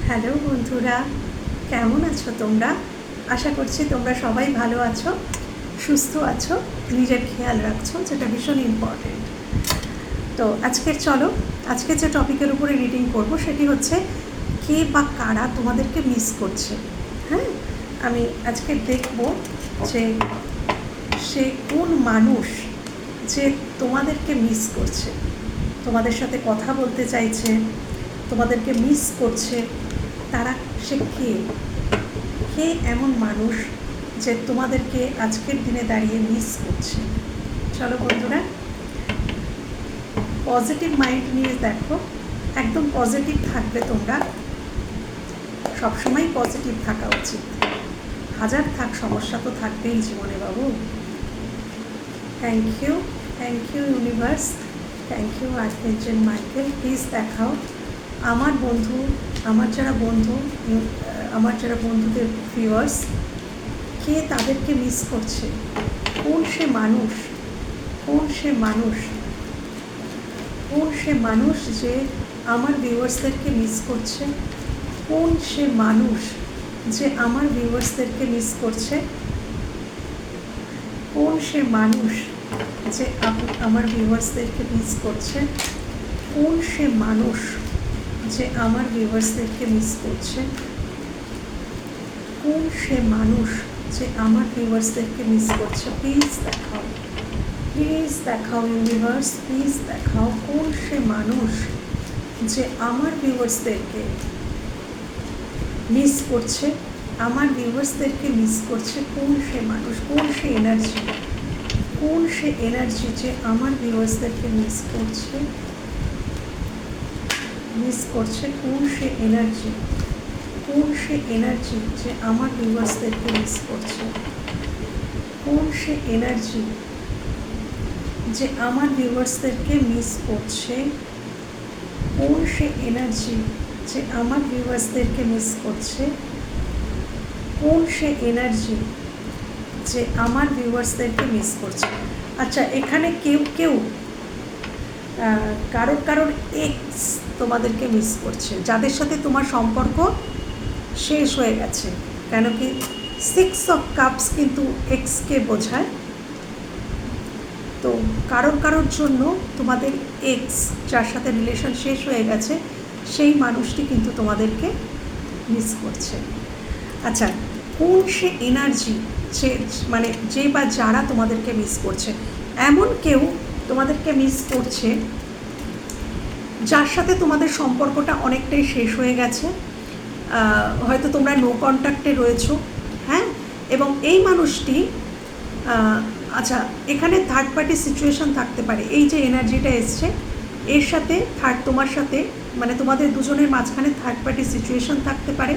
Hello বন্ধুরা, কেমন আছো তোমরা? আশা করছি তোমরা সবাই ভালো আছো, সুস্থ আছো, নিজের খেয়াল রাখছো, যেটা ভীষণ ইম্পর্টেন্ট। তো আজকে যে টপিকের উপরে রিডিং করব সেটি হচ্ছে কে বা কারা তোমাদেরকে মিস করছে। হ্যাঁ, আমি আজকে দেখব যে সে কোন মানুষ যে তোমাদেরকে মিস করছে, তোমাদের সাথে কথা বলতে চাইছে, তোমাদেরকে মিস করছে। তারা সে কে এমন মানুষ যে তোমাদেরকে আজকের দিনে দাঁড়িয়ে মিস করছে। চলো বন্ধুরা, পজিটিভ মাইন্ড নিয়ে দেখো, একদম পজিটিভ থাকবে তোমরা। সবসময় পজিটিভ থাকা উচিত, হাজার থাক সমস্যা তো থাকবেই জীবনে বাবু। Thank you universe, thank you archangel Michael. Please দেখাও আমার যারা বন্ধুদের ভিউয়ার্স, কে তাদেরকে মিস করছে। কোন সে মানুষ যে আমার ভিউয়ার্সদেরকে মিস করছে। কোন সে মানুষ যে আমার ভিউয়ার্সদেরকে মিস করছে। কোন সে মানুষ যে আমার ভিউয়ার্সদেরকে মিস করছে। কোন সে মানুষ যে আমার ভিউয়ার্সদেরকে মিস করছে। কোন সে মানুষ যে আমার ভিউয়ার্সদেরকে মিস করছে। প্লিজ দেখাও ইউনিভার্স, প্লিজ দেখাও কোন সে মানুষ যে আমার ভিউয়ার্সদেরকে মিস করছে, আমার ভিউয়ার্সদেরকে মিস করছে। কোন সে মানুষ, কোন সে এনার্জি যে আমার ভিউয়ার্সদেরকে মিস করছে। কোন সে এনার্জি যে আমার ভিউয়ার্সদেরকে মিস করছে। কোন সে এনার্জি যে আমার ভিউয়ার্সদেরকে মিস করছে। কোন সে এনার্জি যে আমার ভিউয়ার্সদেরকে মিস করছে। কোন সে এনার্জি যে আমার ভিউয়ার্সদেরকে মিস করছে। আচ্ছা, এখানে কেউ কারোর এক্স তোমাদেরকে মিস করছে, যাদের সাথে তোমার সম্পর্ক শেষ হয়ে গেছে। কেন কি 6 অফ কাপস কিন্তু এক্সকে বোঝায়। তো কারোর জন্য তোমাদের এক্স, যার সাথে রিলেশন শেষ হয়ে গেছে, সেই মানুষটি কিন্তু তোমাদেরকে মিস করছে। আচ্ছা, কোন সে এনার্জি যে বা যারা তোমাদেরকে মিস করছে। এমন কেউ তোমাদেরকে মিস করছে যার সাথে তোমাদের সম্পর্কটা অনেকটাই শেষ হয়ে গেছে। হয়তো তোমরা নো কন্ট্যাক্টে রয়েছো। হ্যাঁ, এবং এই মানুষটি আচ্ছা, এখানে থার্ড পার্টি সিচুয়েশন থাকতে পারে। এই যে এনার্জিটা এসছে, এর সাথে তোমার সাথে তোমাদের দুজনের মাঝখানে থার্ড পার্টি সিচুয়েশন থাকতে পারে।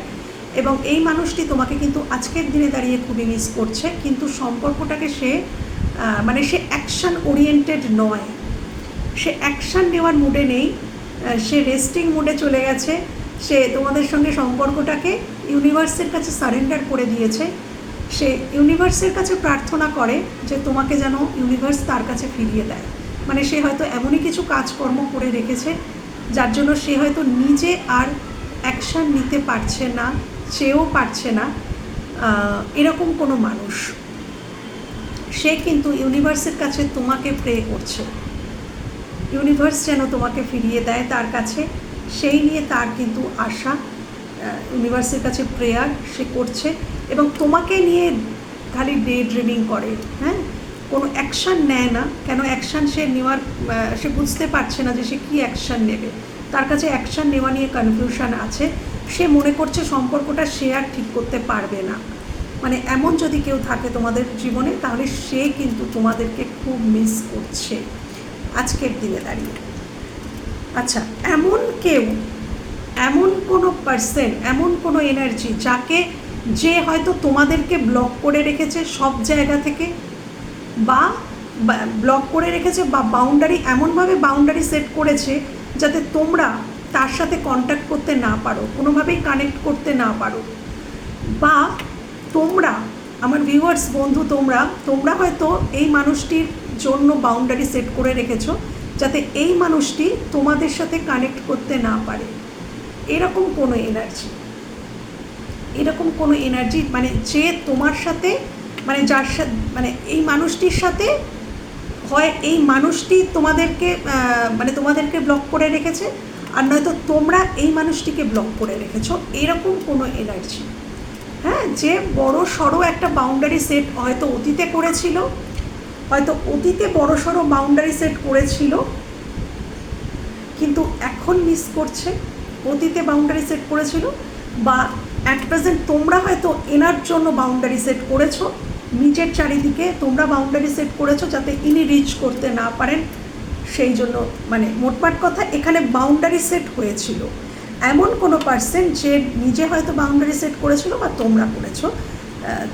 এবং এই মানুষটি তোমাকে কিন্তু আজকের দিনে দাঁড়িয়ে খুবই মিস করছে, কিন্তু সম্পর্কটাকে সে অ্যাকশান ওরিয়েন্টেড নয়, সে অ্যাকশান নেওয়ার মুডে নেই, সে রেস্টিং মুডে চলে গেছে। সে তোমাদের সঙ্গে সম্পর্কটাকে ইউনিভার্সের কাছে সারেন্ডার করে দিয়েছে। সে ইউনিভার্সের কাছে প্রার্থনা করে যে তোমাকে যেন ইউনিভার্স তার কাছে ফিরিয়ে দেয়। সে হয়তো এমনই কিছু কাজকর্ম করে রেখেছে যার জন্য সে হয়তো নিজে আর অ্যাকশান নিতে পারছে না, সেও পারছে না। এরকম কোনো মানুষ, সে কিন্তু ইউনিভার্সের কাছে তোমাকে প্রে করছে, ইউনিভার্স যেন তোমাকে ফিরিয়ে দেয় তার কাছে, সেই নিয়ে তার কিন্তু আশা। ইউনিভার্সের কাছে প্রেয়ার সে করছে এবং তোমাকে নিয়ে খালি ডে ড্রিমিং করে। হ্যাঁ, কোনো অ্যাকশান নেয় না। কেন অ্যাকশান সে বুঝতে পারছে না যে সে কী অ্যাকশান নেবে। তার কাছে অ্যাকশান নেওয়া নিয়ে কনফিউশন আছে। সে মনে করছে সম্পর্কটা সে আর ঠিক করতে পারবে না। এমন যদি কেউ থাকে তোমাদের জীবনে, তাহলে সে কিন্তু তোমাদেরকে খুব মিস করছে আজকের দিনে দাঁড়িয়ে। আচ্ছা, এমন কোনো পার্সন, এমন কোনো এনার্জি যে হয়তো তোমাদেরকে ব্লক করে রেখেছে সব জায়গা থেকে, বা ব্লক করে রেখেছে, বা এমনভাবে বাউন্ডারি সেট করেছে যাতে তোমরা তার সাথে কন্ট্যাক্ট করতে না পারো, কোনোভাবেই কানেক্ট করতে না পারো। বা তোমরা, আমার ভিউয়ার্স বন্ধু, তোমরা হয়তো এই মানুষটির জন্য বাউন্ডারি সেট করে রেখেছো যাতে এই মানুষটি তোমাদের সাথে কানেক্ট করতে না পারে। এরকম কোনো এনার্জি, এরকম কোনো এনার্জি, মানে যে তোমার সাথে, মানে যার সাথে, মানে এই মানুষটির সাথে হয় এই মানুষটি তোমাদেরকে মানে তোমাদেরকে ব্লক করে রেখেছে, আর নয়তো তোমরা এই মানুষটিকে ব্লক করে রেখেছো, এরকম কোনো এনার্জি। হ্যাঁ, যে বড় সড়ো একটা বাউন্ডারি সেট হয়তো অতীতে করেছিল, হয়তো অতীতে বড় সড়ো বাউন্ডারি সেট করেছিল, কিন্তু এখন মিস করছে। অতীতে বাউন্ডারি সেট করেছিল, বা অ্যাট প্রেজেন্ট তোমরা হয়তো এনার জন্য বাউন্ডারি সেট করেছো, নিজের চারিদিকে তোমরা বাউন্ডারি সেট করেছো যাতে ইনি রিচ করতে না পারেন, সেই জন্য মানে মোটমাট কথা এখানে বাউন্ডারি সেট হয়েছিল। এমন কোনো পার্সন যে নিজে হয়তো বাউন্ডারি সেট করেছিল বা তোমরা করেছো,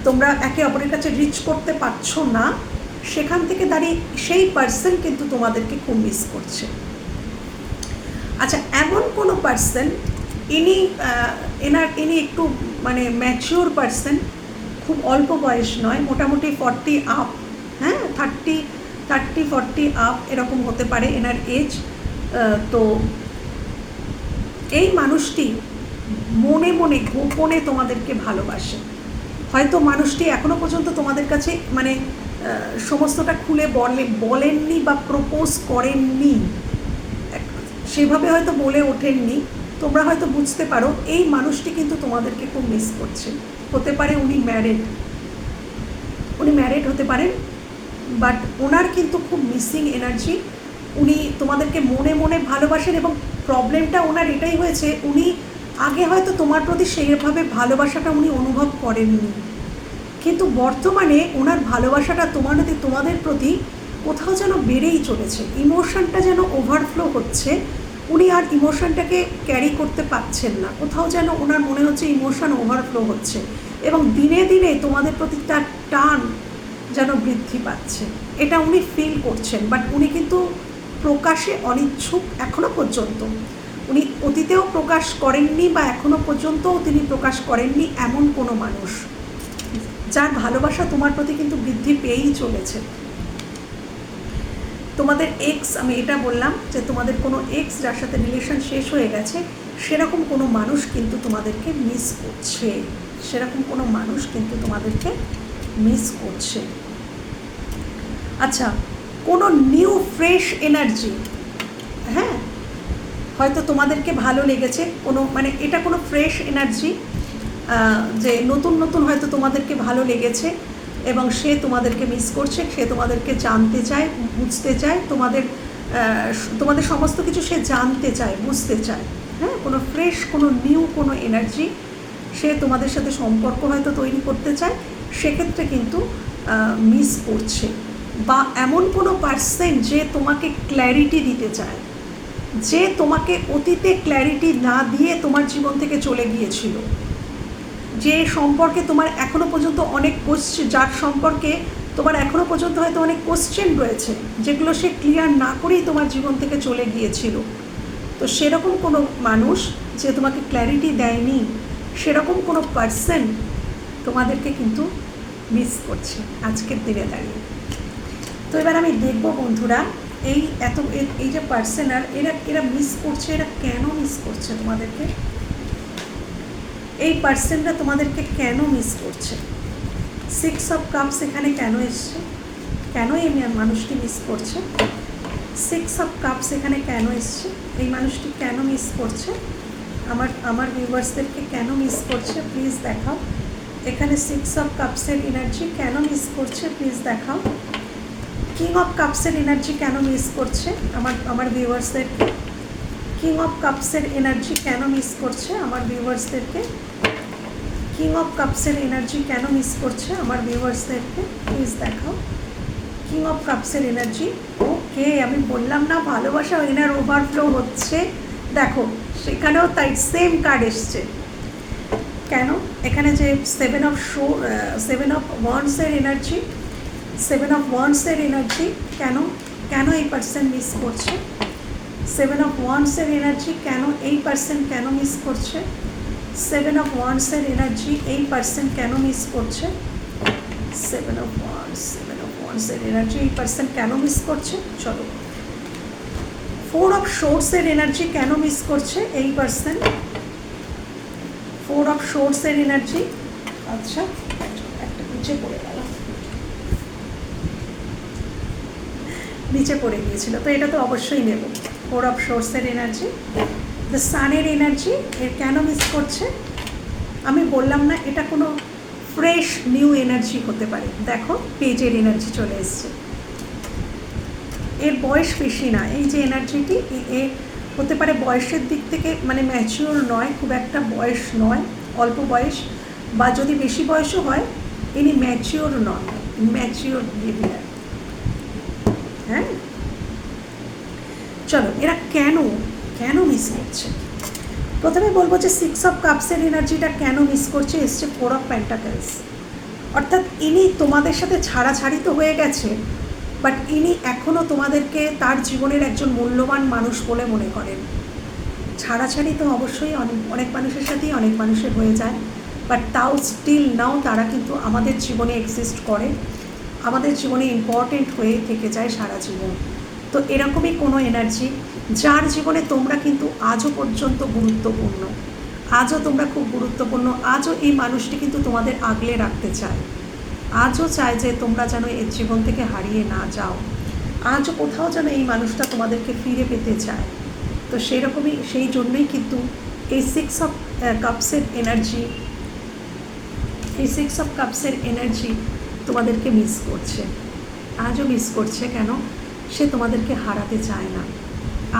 তোমরা একে অপরের কাছে রিচ করতে পারছো না, সেখান থেকে দাঁড়িয়ে সেই পার্সন কিন্তু তোমাদেরকে খুব মিস করছে। আচ্ছা, এমন কোনো পার্সন, ইনি একটু মানে ম্যাচিওর পার্সন, খুব অল্প বয়স নয়, মোটামুটি 40 আপ, হ্যাঁ 30-40 আপ এরকম হতে পারে এনার এজ। তো এই মানুষটি মনে মনে গোপনে তোমাদেরকে ভালোবাসে। হয়তো মানুষটি এখনও পর্যন্ত তোমাদের কাছে মানে সমস্তটা খুলে বলেননি বা প্রপোজ করেননি, সেভাবে হয়তো বলে ওঠেননি, তোমরা হয়তো বুঝতে পারো এই মানুষটি কিন্তু তোমাদেরকে খুব মিস করছে। হতে পারে উনি ম্যারিড হতে পারেন, বাট ওনার কিন্তু খুব মিসিং এনার্জি। উনি তোমাদেরকে মনে মনে ভালোবাসেন, এবং প্রবলেমটা ওনার এটাই হয়েছে, উনি আগে হয়তো তোমার প্রতি সেইভাবে ভালোবাসাটা উনি অনুভব করেননি, কিন্তু বর্তমানে ওনার ভালোবাসাটা তোমাদের প্রতি কোথাও যেন বেড়েই চলেছে, ইমোশনটা যেন ওভারফ্লো হচ্ছে, উনি আর ইমোশনটাকে ক্যারি করতে পারছেন না, কোথাও যেন ওনার মনে হচ্ছে ইমোশন ওভারফ্লো হচ্ছে, এবং দিনে দিনে তোমাদের প্রতি তার টান যেন বৃদ্ধি পাচ্ছে, এটা উনি ফিল করছেন। বাট উনি কিন্তু প্রকাশে অনিচ্ছুক এখনও পর্যন্ত। উনি অতীতেও প্রকাশ করেননি বা এখনও পর্যন্তও তিনি প্রকাশ করেননি এমন কোনো মানুষ যার ভালোবাসা তোমার প্রতি কিন্তু বৃদ্ধি পেয়েই চলেছে। তোমাদের এক্স, আমি এটা বললাম যে তোমাদের কোনো এক্স যার সাথে রিলেশন শেষ হয়ে গেছে, সেরকম কোনো মানুষ কিন্তু তোমাদেরকে মিস করছে, সেরকম কোনো মানুষ কিন্তু তোমাদেরকে মিস করছে। আচ্ছা, কোনো নিউ ফ্রেশ এনার্জি, হ্যাঁ হয়তো তোমাদেরকে ভালো লেগেছে, কোনো মানে এটা কোনো ফ্রেশ এনার্জি, যে নতুন নতুন হয়তো তোমাদেরকে ভালো লেগেছে এবং সে তোমাদেরকে মিস করছে, সে তোমাদেরকে জানতে চায়, বুঝতে চায়, তোমাদের সমস্ত কিছু সে জানতে চায়, বুঝতে চায়। হ্যাঁ, কোনো ফ্রেশ, কোনো নিউ কোনো এনার্জি, সে তোমাদের সাথে সম্পর্ক হয়তো তৈরি করতে চায়, সেক্ষেত্রে কিন্তু মিস করছে। বা এমন কোনো পার্সন যে তোমাকে ক্ল্যারিটি দিতে চায়, যে তোমাকে অতীতে ক্ল্যারিটি না দিয়ে তোমার জীবন থেকে চলে গিয়েছিল, যে সম্পর্কে তোমার এখনও পর্যন্ত অনেক কোশ্চেন, যার সম্পর্কে তোমার এখনও পর্যন্ত হয়তো অনেক কোশ্চেন রয়েছে, যেগুলো সে ক্লিয়ার না করেই তোমার জীবন থেকে চলে গিয়েছিল। তো সেরকম কোনো মানুষ যে তোমাকে ক্ল্যারিটি দেয়নি, সেরকম কোনো পার্সন তোমাদেরকে কিন্তু মিস করছে আজকের দিনে দাঁড়িয়ে। তো এবার আমি দেখবো বন্ধুরা, এই যে পার্সন আর এরা মিস করছে, এরা কেন মিস করছে তোমাদেরকে, এই পার্সনরা তোমাদেরকে কেন মিস করছে। 6 অফ কাপস এখানে কেন এসছে, কেন এই মানুষটি মিস করছে। 6 অফ কাপস এখানে কেন এসছে, এই মানুষটি কেন মিস করছে, আমার ভিউয়ার্সদেরকে কেন মিস করছে প্লিজ দেখাও। এখানে 6 অফ কাপসের এনার্জি কেন মিস করছে প্লিজ দেখাও। কিং অফ কাপসের এনার্জি কেন মিস করছে আমার ভিউয়ার্সদেরকে, কিং অফ কাপসের এনার্জি কেন মিস করছে আমার ভিউয়ার্সদেরকে, কিং অফ কাপসের এনার্জি কেন মিস করছে আমার ভিউয়ার্সদেরকে প্লিজ দেখাও। কিং অফ কাপসের এনার্জি, ওকে, আমি বললাম না ভালোবাসা এনার ওভারফ্লো হচ্ছে, দেখো সেখানেও তাই সেম কার্ড এসছে। কেন এখানে যে 7 অফ ওয়ান্ডসের এনার্জি, 7 অফ ওয়ান্ডসের এনার্জি কেন এই পার্সন মিস করছে, 7 অফ ওয়ান্ডসের এনার্জি এই পার্সন কেন মিস করছে, 7 অফ ওয়ান্ডসের এনার্জি এই পার্সন কেন মিস করছে, 7 অফ ওয়ান্ডসের এনার্জি এই পার্সন কেন মিস করছে। চলো, 4 অফ শোর্টসের এনার্জি কেন মিস করছে এই পার্সন, ফোর অফ শোর্টসের এনার্জি। আচ্ছা, একটা নিচে পড়ে গেল, নিচে পড়ে গিয়েছিল, তো এটা তো অবশ্যই নেব। ফোর অফ শোর্টসের এনার্জি, দ্য সানের এনার্জি। এর কেন মিস করছে আমি বললাম না, এটা কোনো ফ্রেশ নিউ এনার্জি হতে পারে। দেখো পেজের এনার্জি চলে এসছে, এর বয়স বেশি না। এই যে এনার্জিটি এ হতে পারে বয়সের দিক থেকে মানে ম্যাচিওর নয়, খুব একটা বয়স নয়, অল্প বয়স, বা যদি বেশি বয়সও হয় ইনি ম্যাচিওর নন, ম্যাচিওর বিহেভিয়ার। হ্যাঁ, চলো এরা কেন কেন মিস করছে। প্রথমে বলবো যে সিক্স অফ কাপসের এনার্জিটা কেন মিস করছে, এসছে ফোর অফ পেন্টাকলস। অর্থাৎ ইনি তোমাদের সাথে ছাড়াছাড়ি তো হয়ে গেছে, বাট ইনি এখনও তোমাদেরকে তার জীবনের একজন মূল্যবান মানুষ বলে মনে করেন। ছাড়াছাড়ি তো অবশ্যই অনেক মানুষের সাথেই অনেক মানুষের হয়ে যায়, বাট তাও স্টিল নাও তারা কিন্তু আমাদের জীবনে এক্সিস্ট করে, আমাদের জীবনে ইম্পর্টেন্ট হয়ে থেকে যায় সারা জীবন। তো এরকমই কোনো এনার্জি, যার জীবনে তোমরা কিন্তু আজও পর্যন্ত গুরুত্বপূর্ণ, আজও তোমরা খুব গুরুত্বপূর্ণ, আজও এই মানুষটি কিন্তু তোমাদের আগলে রাখতে চায়, আজও চায় যে তোমরা যেন এর জীবন থেকে হারিয়ে না যাও, আজও কোথাও যেন এই মানুষটা তোমাদেরকে ফিরে পেতে চায়। তো সেরকমই, সেই জন্যই কিন্তু এই সিক্স অফ কাপসের এনার্জি, এই সিক্স অফ কাপসের এনার্জি তোমাদেরকে মিস করছে, আজও মিস করছে। কেন? সে তোমাদেরকে হারাতে চায় না,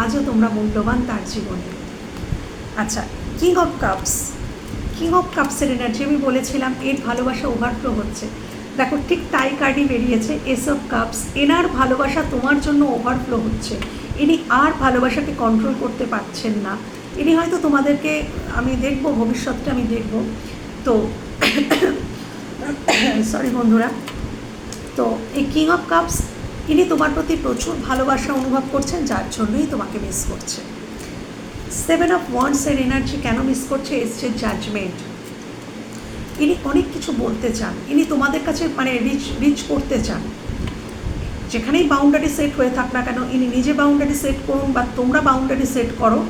আজও তোমরা মূল্যবান তার জীবনে। আচ্ছা, king of cups, king of কাপসের এনার্জি আমি বলেছিলাম এর ভালোবাসা ওভারফ্লো হচ্ছে। দেখো ঠিক তাই কার্ডই বেরিয়েছে, এস অফ কাপস। এনার ভালোবাসা তোমার জন্য ওভারফ্লো হচ্ছে, ইনি আর ভালোবাসাকে কন্ট্রোল করতে পারছেন না। ইনি হয়তো তোমাদেরকে, আমি দেখব ভবিষ্যৎটা, আমি দেখব। তো সরি বন্ধুরা, তো এই কিং অফ কাপস ইনি তোমার প্রতি প্রচুর ভালোবাসা অনুভব করছেন, যার জন্যই তোমাকে মিস করছে। সেভেন অফ ওয়ান্ডসের এনার্জি কেন মিস করছে, এসছে জাজমেন্ট। ইনি অনেক কিছু বলতে চান, ইনি তোমাদের কাছে মানে রিচ করতে চান, যেখানেই বাউন্ডারি সেট হয়ে থাক না কেন, ইনি নিজে বাউন্ডারি সেট করুন বা তোমরা বাউন্ডারি সেট করো,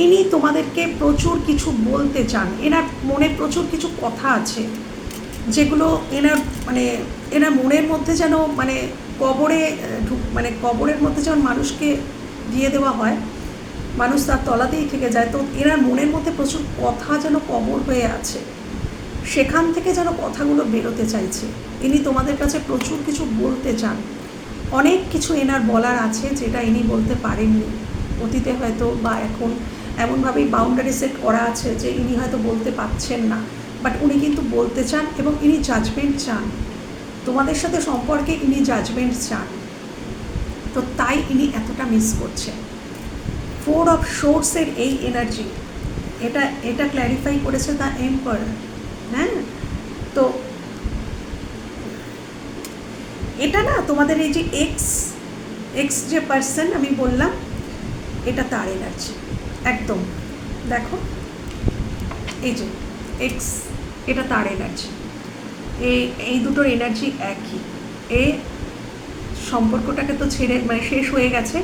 ইনি তোমাদেরকে প্রচুর কিছু বলতে চান। এনার মনে প্রচুর কিছু কথা আছে যেগুলো এনার মনের মধ্যে যেন মানে কবরের মধ্যে যেমন মানুষকে দিয়ে দেওয়া হয়, মানুষ তার তলাতেই থেকে যায়, তো এনার মনের মধ্যে প্রচুর কথা যেন কবর হয়ে আছে, সেখান থেকে যেন কথাগুলো বেরোতে চাইছে। ইনি তোমাদের কাছে প্রচুর কিছু বলতে চান, অনেক কিছু এনার বলার আছে যেটা ইনি বলতে পারেননি অতীতে হয়তো, বা এখন এমনভাবেই বাউন্ডারি সেট করা আছে যে ইনি হয়তো বলতে পারছেন না, বাট উনি কিন্তু বলতে চান এবং ইনি জাজমেন্ট চান, তোমাদের সাথে সম্পর্কে ইনি জাজমেন্ট চান। তো তাই ইনি এতটা মিস করছেন। ফোর অফ শোর্টসের এই এনার্জি, এটা ক্ল্যারিফাই করেছে দ্য এম্পারার। হ্যাঁ, তো এটা না তোমাদের এই যে এক্স যে পার্সন আমি বললাম, এটা তার এনার্জি একদম। দেখো এই যে এক্স, এটা তার এনার্জি, এই দুটোর এনার্জি একই। এ সম্পর্কটাকে তো ছেড়ে মানে শেষ হয়ে গেছে,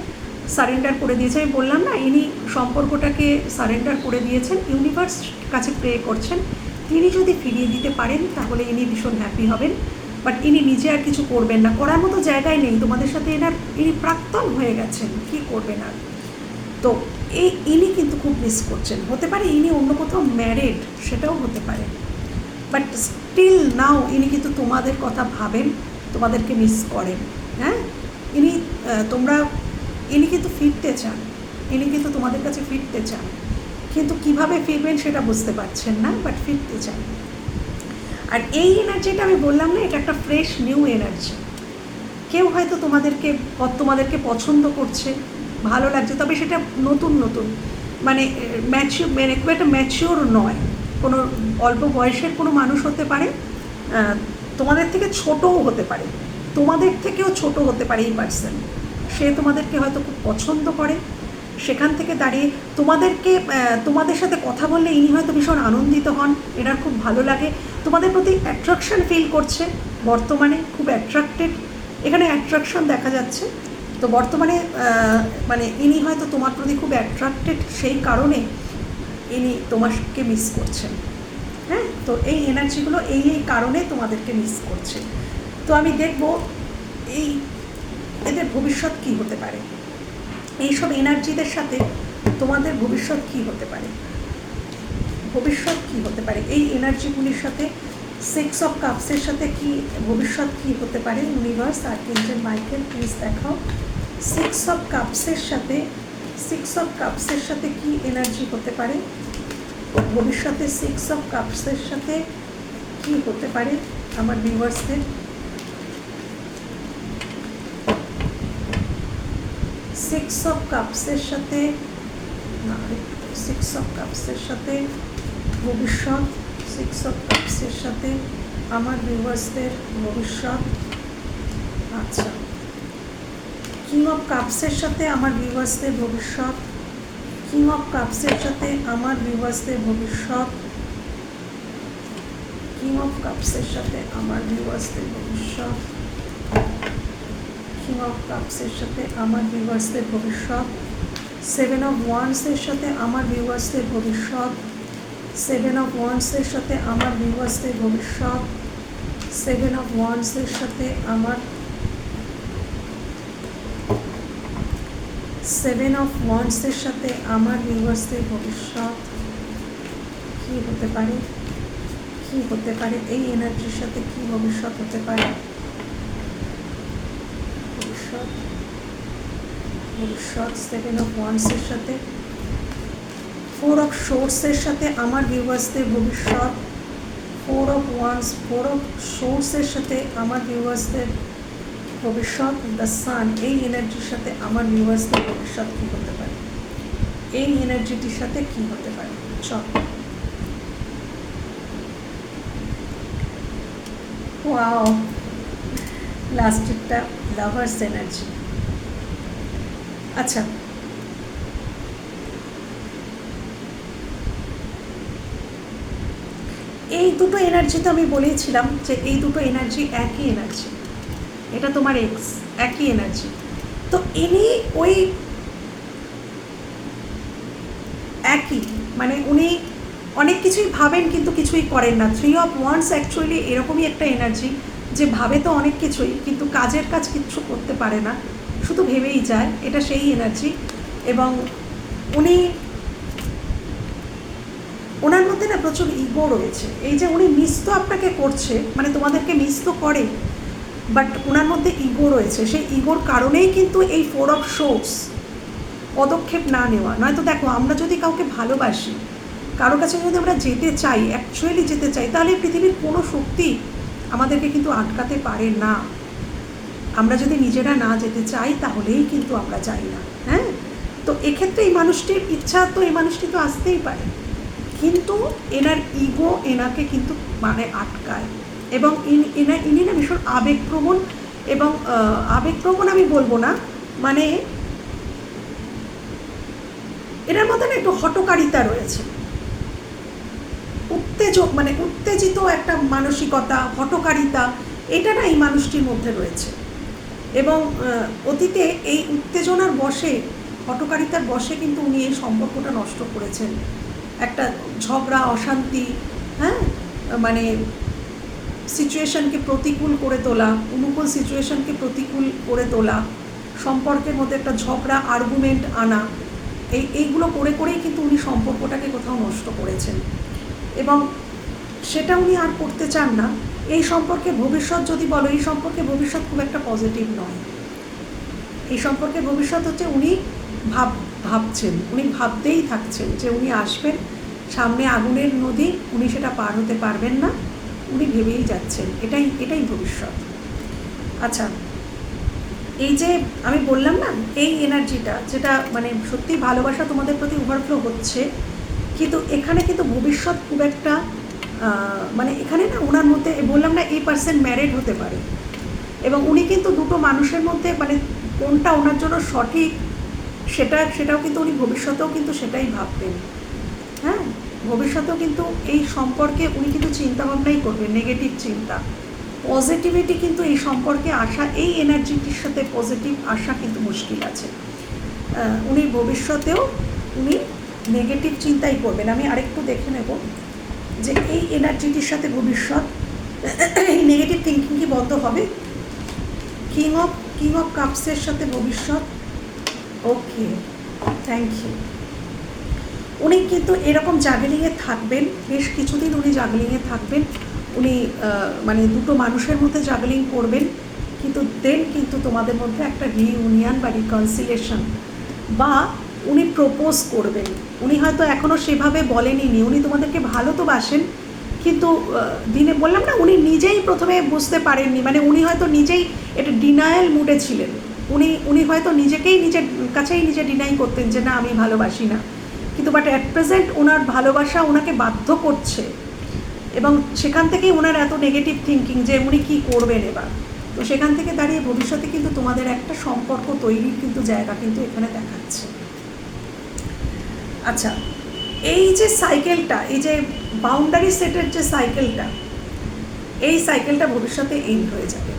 সারেন্ডার করে দিয়েছে। আমি বললাম না, ইনি সম্পর্কটাকে সারেন্ডার করে দিয়েছেন, ইউনিভার্স কাছে প্রে করছেন, তিনি যদি ফিরিয়ে দিতে পারেন তাহলে ইনি ভীষণ হ্যাপি হবেন, বাট ইনি নিজে আর কিছু করবেন না, করার মতো জায়গায় নেই তোমাদের সাথে। ইনি প্রাক্তন হয়ে গেছেন, কি করবেন আর। তো ইনি কিন্তু খুব মিস করছেন। হতে পারে ইনি অন্য কোথাও ম্যারেড, সেটাও হতে পারে, বাট স্টিল নাও ইনি কিন্তু তোমাদের কথা ভাবেন, তোমাদেরকে মিস করেন। হ্যাঁ, ইনি কিন্তু ফিরতে চান, ইনি কিন্তু তোমাদের কাছে ফিরতে চান, কিন্তু কিভাবে ফিরবেন সেটা বুঝতে পারছেন না, বাট ফিরতে চান। আর এই এনার্জিটা আমি বললাম না, এটা একটা ফ্রেশ নিউ এনার্জি। কেউ হয়তো তোমাদেরকে পছন্দ করছে, ভালো লাগছে, তবে সেটা নতুন মানে খুব একটা ম্যাচিওর নয়, কোনো অল্প বয়সের কোনো মানুষ হতে পারে, তোমাদের থেকে ছোটও হতে পারে, তোমাদের থেকেও ছোট হতে পারে এই পার্সন। সে তোমাদেরকে হয়তো খুব পছন্দ করে, সেখান থেকে দাঁড়িয়ে তোমাদের সাথে কথা বললে ইনি হয়তো ভীষণ আনন্দিত হন, এনার খুব ভালো লাগে, তোমাদের প্রতি অ্যাট্রাকশন ফিল করছে বর্তমানে, খুব অ্যাট্রাক্টেড, এখানে অ্যাট্রাকশন দেখা যাচ্ছে। তো বর্তমানে মানে ইনি হয়তো তোমার প্রতি খুব অ্যাট্রাক্টেড, সেই কারণে ইনি তোমাকে মিস করছেন। তো এই এনার্জিগুলো এই কারণে তোমাদেরকে মিস করছে। তো আমি দেখব এই এদের ভবিষ্যৎ কি হতে পারে, এইসব এনার্জিদের সাথে তোমাদের ভবিষ্যৎ কি হতে পারে, ভবিষ্যৎ কি হতে পারে এই এনার্জিগুলির সাথে। 6 অফ কাপসের সাথে কি ভবিষ্যৎ কি হতে পারে? ইউনিভার্স আর্কএঞ্জেল মাইকেল প্লিজ দেখাও 6 অফ কাপসের সাথে, 6 অফ কাপসের সাথে কি এনার্জি হতে পারে ভবিষ্যতে। 6 অফ কাপসের সাথে কি হতে পারে আমার ভিউয়ার্সদের? 6 অফ কাপসের সাথে, 6 অফ কাপসের সাথে ভবিষ্যৎ, 6 অফ কাপসের সাথে আমার ভিউয়ার্সদের ভবিষ্যৎ। আচ্ছা, কিং অফ কাপসের সাথে আমার ভিউয়ার্সদের ভবিষ্যৎ, কিং অফ কাপসের সাথে আমার ভিউয়ার্সদের ভবিষ্যৎ, কিং অফ কাপসের সাথে আমার ভিউয়ার্সদের ভবিষ্যৎ, কিং অফ কাপসের সাথে আমার ভিউয়ার্সদের ভবিষ্যৎ। 7 অফ ওয়ান্ডসের সাথে আমার ভিউয়ার্সদের ভবিষ্যৎ, 7 অফ ওয়ান্ডসের সাথে আমার ভিউয়ার্সদের ভবিষ্যৎ, 7 অফ ওয়ান্ডসের সাথে আমার, 7 অফ ওয়ান্ডসের সাথে আমার ভিউয়ার্সদের ভবিষ্যৎ কি হতে পারে, কি হতে পারে এই এনার্জির সাথে কি ভবিষ্যৎ হতে পারে, ভবিষ্যৎ, ভবিষ্যৎ 7 অফ ওয়ান্ডসের সাথে। 4 অফ সোর্সের সাথে আমার ভিউয়ার্সদের ভবিষ্যৎ, 4 অফ ওয়ান্ডস, 4 অফ সোর্সের সাথে আমার ভিউয়ার্সদের ভবিষ্যৎ। দ্য সান এই এনার্জির সাথে আমার ভিউয়ার্সদের ভবিষ্যৎ কী হতে পারে, এই এনার্জিটির সাথে কী হতে পারে। চল, ওয়াও, লাস্টেরটা লাভার্স এনার্জি। আচ্ছা, এই দুটো এনার্জি তো আমি বলেছিলাম যে এই দুটো এনার্জি একই এনার্জি, এটা তোমার এক্স, একই এনার্জি। তো ইনি ওই একই, মানে উনি অনেক কিছুই ভাবেন কিন্তু কিছুই করেন না। 3 অফ ওয়ান্ডস অ্যাকচুয়ালি এরকমই একটা এনার্জি যে ভাবে তো অনেক কিছুই কিন্তু কাজের কাজ কিচ্ছু করতে পারে না, শুধু ভেবেই যায়, এটা সেই এনার্জি। এবং উনি, ওনার মধ্যে না প্রচুর ইগো রয়েছে। এই যে উনি মিস তো আপনাকে করছে, মানে তোমাদেরকে মিস তো করে, বাট ওনার মধ্যে ইগো রয়েছে। সেই ইগোর কারণেই কিন্তু এই 4 অফ সোর্স পদক্ষেপ না নেওয়া। নয়তো দেখো, আমরা যদি কাউকে ভালোবাসি, কারো কাছে যদি আমরা যেতে চাই, অ্যাকচুয়ালি যেতে চাই, তাহলে পৃথিবীর কোনো শক্তি আমাদেরকে কিন্তু আটকাতে পারে না। আমরা যদি নিজেরা না যেতে চাই তাহলেই কিন্তু আমরা যাই না। হ্যাঁ, তো এক্ষেত্রে এই মানুষটির ইচ্ছা, তো এই মানুষটি তো আসতেই পারে, কিন্তু এনার ইগো এনাকে কিন্তু মানে আটকায়। এবং ইনি না ভীষণ আবেগপ্রবণ, এবং আবেগপ্রবণ আমি বলবো না, মানে এনার মধ্যে না একটু হঠকারিতা রয়েছে, মানে উত্তেজিত একটা মানসিকতা, হঠকারিতা, এটা না এই মানুষটির মধ্যে রয়েছে। এবং অতীতে এই উত্তেজনার বশে, হঠকারিতার বশে কিন্তু উনি এই সম্পর্কটা নষ্ট করেছেন। একটা ঝগড়া, অশান্তি, হ্যাঁ, মানে সিচুয়েশনকে প্রতিকূল করে তোলা, অনুকূল সিচুয়েশনকে প্রতিকূল করে তোলা, সম্পর্কের মধ্যে একটা ঝগড়া, আর্গুমেন্ট আনা, এইগুলো করে করেই কিন্তু উনি সম্পর্কটাকে কোথাও নষ্ট করেছেন। এবং সেটা উনি আর করতে চান না। এই সম্পর্কে ভবিষ্যৎ যদি বলো, এই সম্পর্কে ভবিষ্যৎ খুব একটা পজিটিভ নয়। এই সম্পর্কে ভবিষ্যৎ হচ্ছে উনি ভাবছেন, উনি ভাবতেই থাকছেন যে উনি আসবেন, সামনে আগুনের নদী, উনি সেটা পার হতে পারবেন না, উনি ভেবেই যাচ্ছেন, এটাই ভবিষ্যৎ। আচ্ছা, এই যে আমি বললাম না, এই এনার্জিটা যেটা মানে সত্যি ভালোবাসা তোমাদের প্রতি ওভারফ্লো হচ্ছে, কিন্তু এখানে কিন্তু ভবিষ্যৎ খুব একটা মানে এখানে না ওনার মধ্যে বললাম না, এই পার্সন ম্যারিড হতে পারে, এবং উনি কিন্তু দুটো মানুষের মধ্যে মানে কোনটা ওনার জন্য সঠিক সেটাও কিন্তু উনি ভবিষ্যতেও কিন্তু সেটাই ভাববেন। হ্যাঁ, ভবিষ্যতেও কিন্তু এই সম্পর্কে উনি কিন্তু চিন্তাভাবনাই করবেন, নেগেটিভ চিন্তা। পজিটিভিটি কিন্তু এই সম্পর্কে আসা, এই এনার্জিটির সাথে পজিটিভ আসা কিন্তু মুশকিল আছে। উনি ভবিষ্যতেও উনি নেগেটিভ চিন্তাই করবেন। আমি আরেকটু দেখে নেব যে এই এনার্জিটির সাথে ভবিষ্যৎ, এই নেগেটিভ থিঙ্কিং কি বন্ধ হবে? কিং অফ কাপসের সাথে ভবিষ্যৎ। ওকে, থ্যাংক ইউ। উনি কিন্তু এরকম জাগলিংয়ে থাকবেন, বেশ কিছুদিন উনি জাগলিংয়ে থাকবেন। উনি মানে দুটো মানুষের মধ্যে জাগলিং করবেন, কিন্তু দেন কিন্তু তোমাদের মধ্যে একটা রিইউনিয়ন বা রিকনসিলেশন, বা উনি প্রপোজ করবেন। উনি হয়তো এখনও সেভাবে বলেনি, উনি তোমাদেরকে ভালো তো বাসেন, কিন্তু দিনে বললাম না, উনি নিজেই প্রথমে বুঝতে পারেননি, মানে উনি হয়তো নিজেই এটা ডিনায়াল মুডে ছিলেন। উনি হয়তো নিজেকেই নিজের কাছেই নিজে ডিনাই করতেন যে না, আমি ভালোবাসি না, কিন্তু বাট অ্যাট প্রেজেন্ট ওনার ভালোবাসা ওনাকে বাধ্য করছে, এবং সেখান থেকেই ওনার এত নেগেটিভ থিঙ্কিং যে উনি কী করবেন এবার। তো সেখান থেকে দাঁড়িয়ে ভবিষ্যতে কিন্তু তোমাদের একটা সম্পর্ক তৈরির কিন্তু জায়গা কিন্তু এখানে দেখাচ্ছে। আচ্ছা, এই যে সাইকেলটা, এই যে বাউন্ডারি সেটের যে সাইকেলটা, এই সাইকেলটা ভবিষ্যতে এন্ড হয়ে যাবে।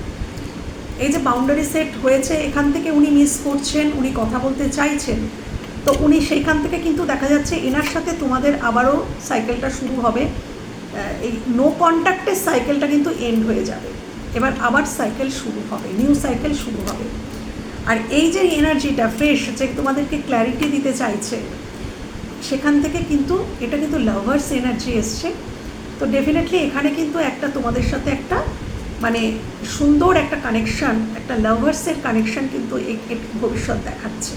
এই যে বাউন্ডারি সেট হয়েছে, এখান থেকে উনি মিস করছেন, উনি কথা বলতে চাইছেন, তো উনি সেইখান থেকে কিন্তু দেখা যাচ্ছে এনার সাথে তোমাদের আবারও সাইকেলটা শুরু হবে। এই নো কন্ট্যাক্টের সাইকেলটা কিন্তু এন্ড হয়ে যাবে, এবার আবার সাইকেল শুরু হবে, নিউ সাইকেল শুরু হবে। আর এই যে এনার্জিটা ফ্রেশ, যে তোমাদেরকে ক্ল্যারিটি দিতে চাইছে, সেখান থেকে কিন্তু এটা কিন্তু লাভার্স এনার্জি এসছে। তো ডেফিনেটলি এখানে কিন্তু একটা তোমাদের সাথে একটা মানে সুন্দর একটা কানেকশান, একটা লাভার্সের কানেকশান কিন্তু ভবিষ্যৎ দেখাচ্ছে,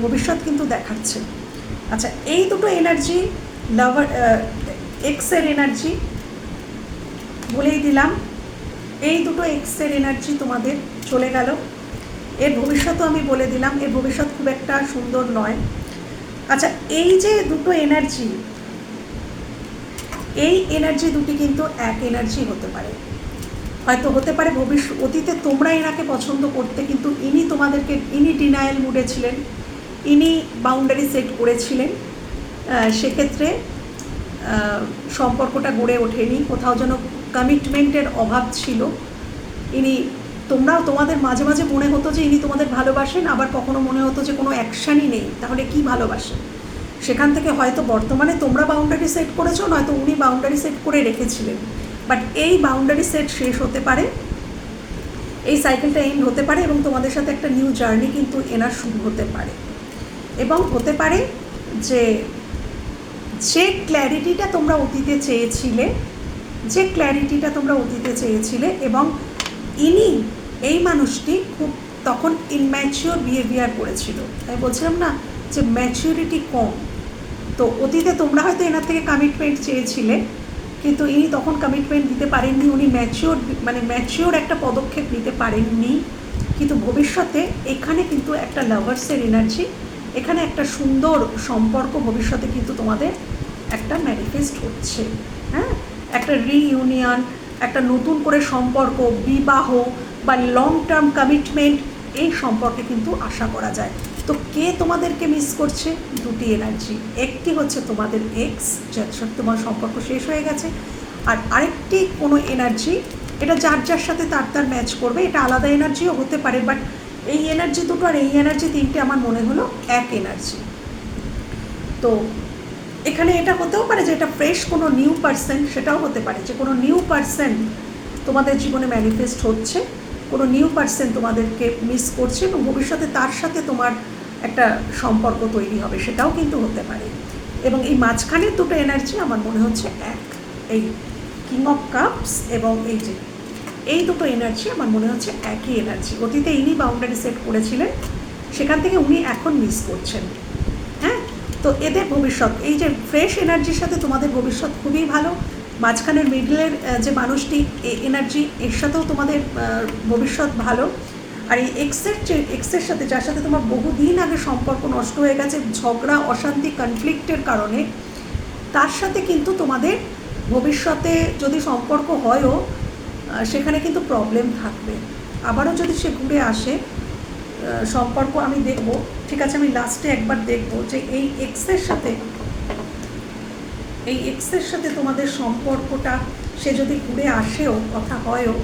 ভবিষ্যৎ কিন্তু দেখাচ্ছে। আচ্ছা, এই দুটো এনার্জি, লাভার এক্সের এনার্জি বলেই দিলাম, এই দুটো এক্সের এনার্জি তোমাদের চলে গেল। এর ভবিষ্যৎও আমি বলে দিলাম, এর ভবিষ্যৎ খুব একটা সুন্দর নয়। আচ্ছা, এই যে দুটো এনার্জি, এই এনার্জি দুটি কিন্তু এক এনার্জি হতে পারে, হয়তো হতে পারে অতীতে তোমরা এনাকে পছন্দ করতে, কিন্তু ইনি ডিনায়াল মুডে ছিলেন, ইনি বাউন্ডারি সেট করেছিলেন, সেক্ষেত্রে সম্পর্কটা গড়ে ওঠেনি, কোথাও যেন কমিটমেন্টের অভাব ছিল। তোমরাও তোমাদের মাঝে মাঝে মনে হতো যে ইনি তোমাদের ভালোবাসেন, আবার কখনো মনে হতো যে কোনো অ্যাকশানই নেই, তাহলে কি ভালোবাসেন? সেখান থেকে হয়তো বর্তমানে তোমরা বাউন্ডারি সেট করেছো, নয়তো উনি বাউন্ডারি সেট করে রেখেছিলেন, বাট এই বাউন্ডারি সেট শেষ হতে পারে, এই সাইকেলটা এন্ড হতে পারে, এবং তোমাদের সাথে একটা নিউ জার্নি কিন্তু এনার শুরু হতে পারে। এবং হতে পারে যে ক্ল্যারিটিটা তোমরা অতীতে চেয়েছিলে, এবং এই মানুষটি খুব তখন ইনম্যাচিওর বিহেভিয়ার করেছিল। আমি বলছিলাম না যে ম্যাচিউরিটি কম, তো অতীতে তোমরা হয়তো এনার থেকে কমিটমেন্ট চেয়েছিলে, কিন্তু ইনি তখন কমিটমেন্ট দিতে পারেননি, উনি ম্যাচিওর একটা পদক্ষেপ নিতে পারেননি। কিন্তু ভবিষ্যতে এখানে কিন্তু একটা লাভার্সের এনার্জি, এখানে একটা সুন্দর সম্পর্ক ভবিষ্যতে কিন্তু তোমাদের একটা ম্যানিফেস্ট হচ্ছে। হ্যাঁ, একটা রিইউনিয়ন, একটা নতুন করে সম্পর্ক, বিবাহ বা লং টার্ম কমিটমেন্ট, এই সম্পর্কে কিন্তু আশা করা যায়। তো কে তোমাদেরকে মিস করছে? দুটি এনার্জি, একটি হচ্ছে তোমাদের এক্স, যার সাথে তোমার সম্পর্ক শেষ হয়ে গেছে, আর আরেকটি কোনো এনার্জি, এটা যার সাথে তার ম্যাচ করবে, এটা আলাদা এনার্জিও হতে পারে, বাট এই এনার্জি দুটো আর এই এনার্জি তিনটে আমার মনে হলো এক এনার্জি। তো এখানে এটা হতেও পারে যে এটা ফ্রেশ কোনো নিউ পার্সন, সেটাও হতে পারে যে কোনো নিউ পার্সন তোমাদের জীবনে ম্যানিফেস্ট হচ্ছে, কোনো নিউ পার্সন তোমাদেরকে মিস করছে, এবং ভবিষ্যতে তার সাথে তোমার একটা সম্পর্ক তৈরি হবে, সেটাও কিন্তু হতে পারে। এবং এই মাঝখানের দুটো এনার্জি আমার মনে হচ্ছে এক, এই কিং অফ কাপস এবং এই দুটো এনার্জি আমার মনে হচ্ছে একই এনার্জি। অতীতে ইনি বাউন্ডারি সেট করেছিলেন, সেখান থেকে উনি এখন মিস করছেন। হ্যাঁ, তো এদের ভবিষ্যৎ, এই যে ফ্রেশ এনার্জির সাথে তোমাদের ভবিষ্যৎ খুবই ভালো। মাঝখানের মিডলের যে মানুষটি এনার্জি, এর সাথেও তোমাদের ভবিষ্যৎ ভালো। আর এই এক্সের সাথে, যার সাথে তোমার বহুদিন আগে সম্পর্ক নষ্ট হয়ে গেছে ঝগড়া, অশান্তি, কনফ্লিক্টের কারণে, তার সাথে কিন্তু তোমাদের ভবিষ্যতে যদি সম্পর্ক হয়ও, সেখানে কিন্তু প্রবলেম থাকবে। আবারও যদি সে ঘুরে আসে সম্পর্ক, আমি দেখব, ঠিক আছে, আমি লাস্টে একবার দেখব যে এই এক্সের সাথে তোমাদের সম্পর্কটা, সে যদি ঘুরে আসেও, কথা হয়ও,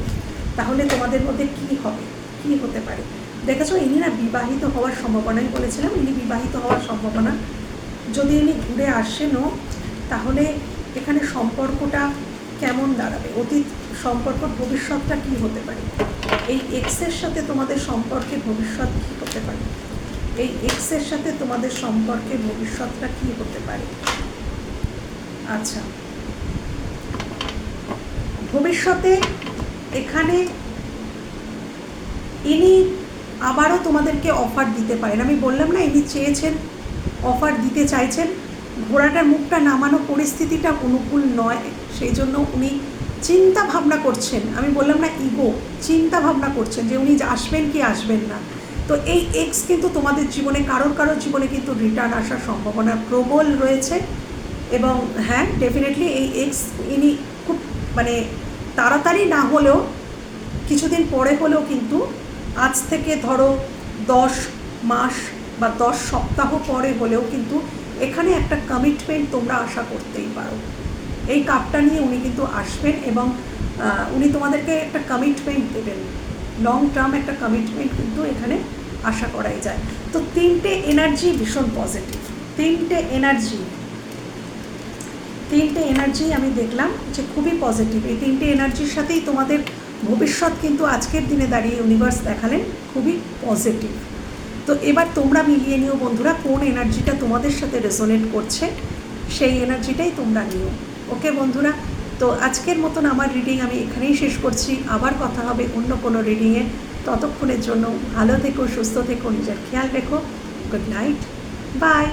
তাহলে তোমাদের মধ্যে কী হবে, কী হতে পারে। দেখেছো, ইনি না বিবাহিত হওয়ার সম্ভাবনাই বলেছিলাম, ইনি বিবাহিত হওয়ার সম্ভাবনা, যদি ইনি ঘুরে আসেনও, তাহলে এখানে সম্পর্কটা কেমন দাঁড়াবে, অতীত সম্পর্ক, ভবিষ্যৎটা কী হতে পারে, এই এক্সের সাথে তোমাদের সম্পর্কে ভবিষ্যৎ কী হতে পারে, এই এক্সের সাথে তোমাদের সম্পর্কে ভবিষ্যৎটা কী হতে পারে। আচ্ছা, ভবিষ্যতে এখানে ইনি আবারও তোমাদেরকে অফার দিতে পারেন। আমি বললাম না, ইনি চেয়েছেন, অফার দিতে চাইছেন, ঘোড়াটার মুখটা নামানো পরিস্থিতিটা অনুকূল নয়, সেই জন্য উনি চিন্তা ভাবনা করছেন। আমি বললাম না, ইগো, চিন্তা ভাবনা করছেন যে উনি আসবেন কি আসবেন না। তো এই এক্স কিন্তু তোমাদের জীবনে কারোর জীবনে কিন্তু রিটার্ন আসার সম্ভাবনা প্রবল রয়েছে। এবং হ্যাঁ, ডেফিনেটলি এই এক্স ইনি খুব মানে তাড়াতাড়ি না হলেও কিছুদিন পরে হলেও কিন্তু আজ থেকে ধরো 10 মাস বা 10 সপ্তাহ পরে হলেও কিন্তু এখানে একটা কমিটমেন্ট তোমরা আশা করতেই পারো। এই কাপটা নিয়ে উনি কিন্তু আসবেন এবং উনি তোমাদেরকে একটা কমিটমেন্ট দেবেন, লং টার্ম একটা কমিটমেন্ট কিন্তু এখানে আশা করাই যায়। তো তিনটে এনার্জি ভীষণ পজিটিভ, তিনটে এনার্জি আমি দেখলাম যে খুবই পজিটিভ। এই তিনটে এনার্জির সাথেই তোমাদের ভবিষ্যৎ কিন্তু আজকের দিনে দাঁড়িয়ে ইউনিভার্স দেখালেন খুবই পজিটিভ। তো এবার তোমরা মিলিয়ে নিও বন্ধুরা, কোন এনার্জিটা তোমাদের সাথে রেজোনেট করছে, সেই এনার্জিটাই তোমরা নিও। ওকে বন্ধুরা, তো আজকের মতন আমার রিডিং আমি এখানেই শেষ করছি। আবার কথা হবে অন্য কোনো রিডিংয়ে। ততক্ষণের জন্য ভালো থেকো, সুস্থ থেকো, নিজের খেয়াল রেখো। Good night, by.